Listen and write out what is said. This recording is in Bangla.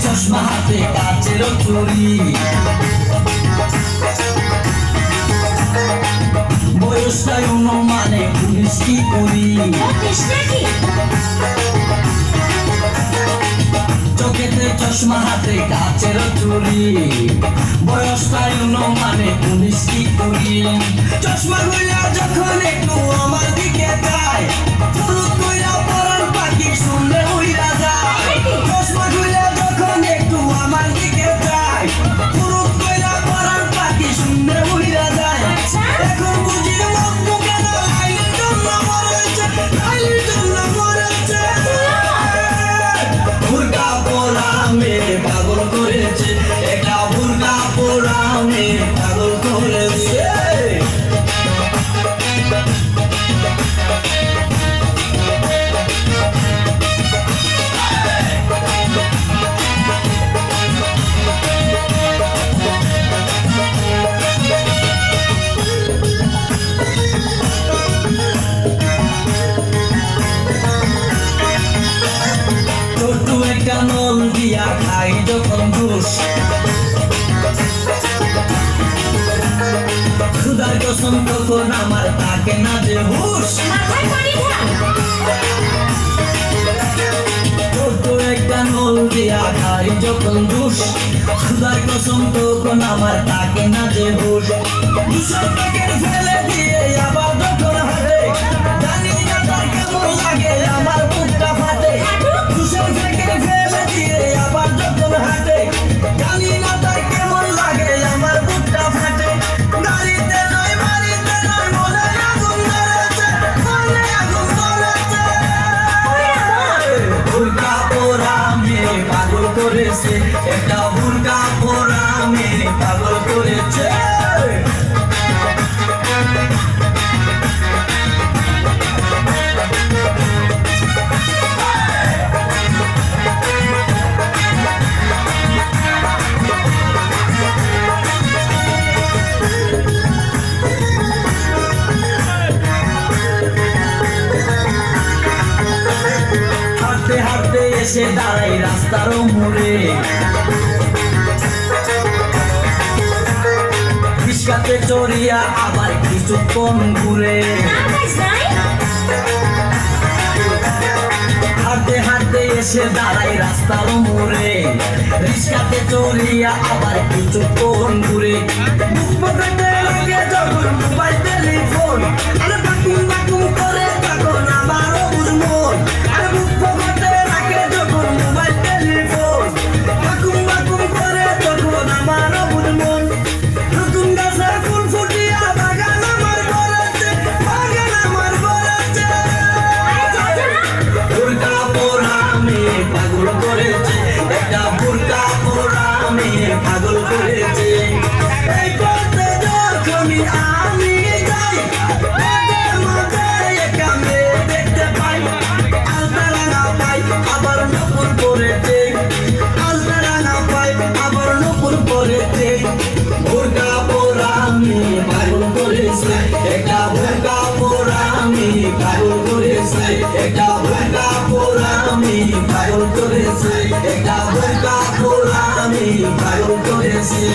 চশমা হাতে কাচের চুরি, বয়সটাই অনুমানে 19 কি করি, চোখেতে চশমা হাতে কাচের চুরি, বয়সটাই অনুমানে 19 কি করি। চশমা খুইলা যখন একটু আমার দিকে যায়, ফুরুত কইরা পরার পাখি শুনলে উইরা যায়। চশমা খুইলা যখন একটু আমার দিকে যায়, ফুরুত কইরা পরার পাখি শুনলে উইরা যায়। এখন বুঝি মগ্ন কেন আইলের জন্য মরেছে, আইলের জন্য মরেছে। বুরকা পরা মেয়ে পাগল করেছে, এটা বুরকা পরা মেয়ে পাগল করেছে। একটা নল দিয়া খাই যখন ঘুষ, খুদার কসম তখন আমার থাকে না যে হুশ। ছোট একটা নল দিয়া খাই যখন ঘুষ, খুদার কসম তখন আমার থাকে না যে হুশ। দুশো টাকার ফেলে দিয়ে আবার যখন হারে, জানি না তার কেমন লাগে আমার বুকটা ফাটে। দুশো টাকার ফেলে দিয়ে আবার যখন হাঁটে, জানি না তার কেমন লাগে আমার বুকটা ফাটে। গাড়িতে নয় বাড়িতে নয় মনে আগুন ধরেছে, মনে আগুন ধরেছে। বুরকা পরা মেয়ে পাগল করেছে, একটা বুরকা পরা মেয়ে পাগল করেছে। হাঁটতে হাঁটতে এসে দাঁড়াই রাস্তার মোড়ে, রিস্কাতে চড়িয়া আবার কিছুক্ষণ ঘুরে। হাঁটতে হাঁটতে এসে দাঁড়াই রাস্তার মোড়ে, রিস্কাতে চড়িয়া আবার কিছুক্ষণ ঘুরে। বুক পকেটে লাগে যখন মোবাইল টেলিফোন, আরে বাকুম বাকুম করে তখন আমারও বুঝমন। আরে বুক পকেটে লাগে যখন মোবাইল টেলিফোন, বাকুম বাকুম করে তখন আমারও বুঝমন। নতুন গাছে ফুল ফুটিয়া বাগান আমার করেছে, বাগান আমার করেছে। বুরকা পরা মেয়ে পাগল করেছে, একটা বুরকা পরা মেয়ে পাগল করেছে। এই পথে যখনই আমি যাই, মাঝে মাঝে একা মেয়ে দেখতে পাই। আলতারাঙা পাই আবার নপুর পরেছে, আলতারাঙা পাই আবার নপুর পরেছে। বুরকা পরা মেয়ে পাগল করেছে, একটা বুরকা পরা মেয়ে পাগল করেছে, একটা বুরকা পরা মেয়ে পাগল করেছে, একটা বুরকা পরা মেয়ে পাগল করেছে।